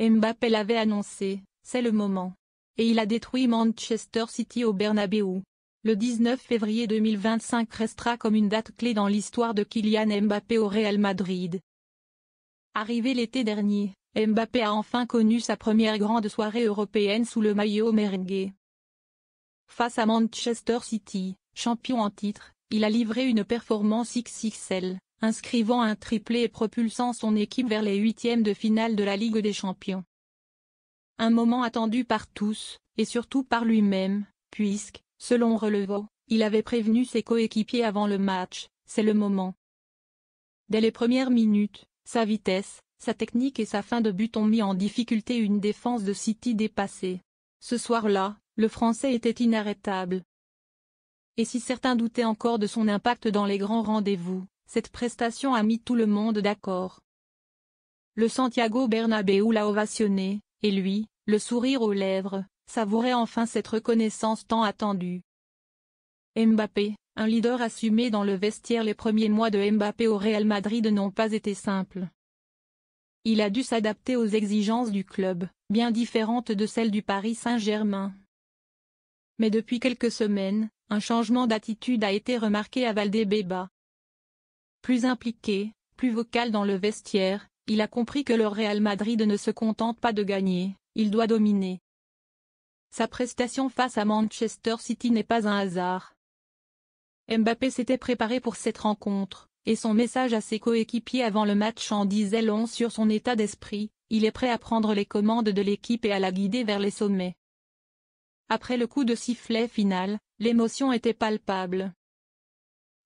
Mbappé l'avait annoncé, c'est le moment. Et il a détruit Manchester City au Bernabéu. Le 19 février 2025 restera comme une date clé dans l'histoire de Kylian Mbappé au Real Madrid. Arrivé l'été dernier, Mbappé a enfin connu sa première grande soirée européenne sous le maillot merengue. Face à Manchester City, champion en titre, il a livré une performance XXL, inscrivant un triplé et propulsant son équipe vers les huitièmes de finale de la Ligue des Champions. Un moment attendu par tous, et surtout par lui-même, puisque, selon Relevo, il avait prévenu ses coéquipiers avant le match, c'est le moment. Dès les premières minutes, sa vitesse, sa technique et sa fin de but ont mis en difficulté une défense de City dépassée. Ce soir-là, le Français était inarrêtable. Et si certains doutaient encore de son impact dans les grands rendez-vous, cette prestation a mis tout le monde d'accord. Le Santiago Bernabéu l'a ovationné, et lui, le sourire aux lèvres, savourait enfin cette reconnaissance tant attendue. Mbappé, un leader assumé dans le vestiaire. Les premiers mois de Mbappé au Real Madrid n'ont pas été simples. Il a dû s'adapter aux exigences du club, bien différentes de celles du Paris Saint-Germain. Mais depuis quelques semaines, un changement d'attitude a été remarqué à Valdebebas. Plus impliqué, plus vocal dans le vestiaire, il a compris que le Real Madrid ne se contente pas de gagner, il doit dominer. Sa prestation face à Manchester City n'est pas un hasard. Mbappé s'était préparé pour cette rencontre, et son message à ses coéquipiers avant le match en disait long sur son état d'esprit. Il est prêt à prendre les commandes de l'équipe et à la guider vers les sommets. Après le coup de sifflet final, l'émotion était palpable.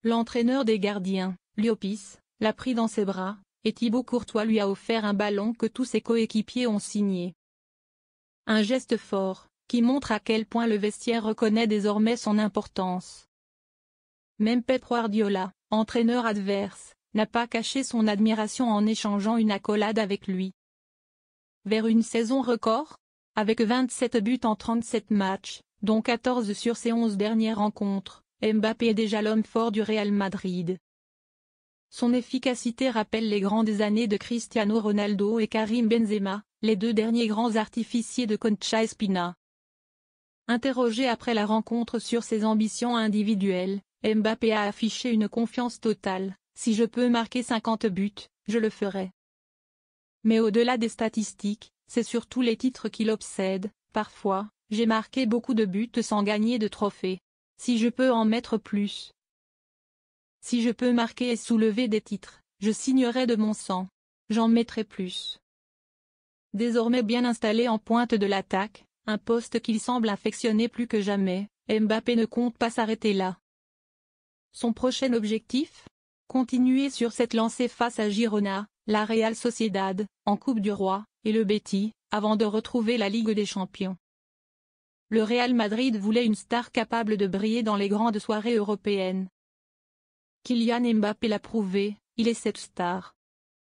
L'entraîneur des gardiens, Llopis, l'a pris dans ses bras, et Thibaut Courtois lui a offert un ballon que tous ses coéquipiers ont signé. Un geste fort, qui montre à quel point le vestiaire reconnaît désormais son importance. Même Pep Guardiola, entraîneur adverse, n'a pas caché son admiration en échangeant une accolade avec lui. Vers une saison record? Avec 27 buts en 37 matchs, dont 14 sur ses 11 dernières rencontres, Mbappé est déjà l'homme fort du Real Madrid. Son efficacité rappelle les grandes années de Cristiano Ronaldo et Karim Benzema, les deux derniers grands artificiers de Concha Espina. Interrogé après la rencontre sur ses ambitions individuelles, Mbappé a affiché une confiance totale. « Si je peux marquer 50 buts, je le ferai. » Mais au-delà des statistiques, c'est surtout les titres qui l'obsèdent. Parfois, j'ai marqué beaucoup de buts sans gagner de trophée. Si je peux en mettre plus. Si je peux marquer et soulever des titres, je signerai de mon sang. J'en mettrai plus. Désormais bien installé en pointe de l'attaque, un poste qu'il semble affectionner plus que jamais, Mbappé ne compte pas s'arrêter là. Son prochain objectif? Continuer sur cette lancée face à Girona, la Real Sociedad, en Coupe du Roi, et le Betis, avant de retrouver la Ligue des Champions. Le Real Madrid voulait une star capable de briller dans les grandes soirées européennes. Kylian Mbappé l'a prouvé, il est cette star.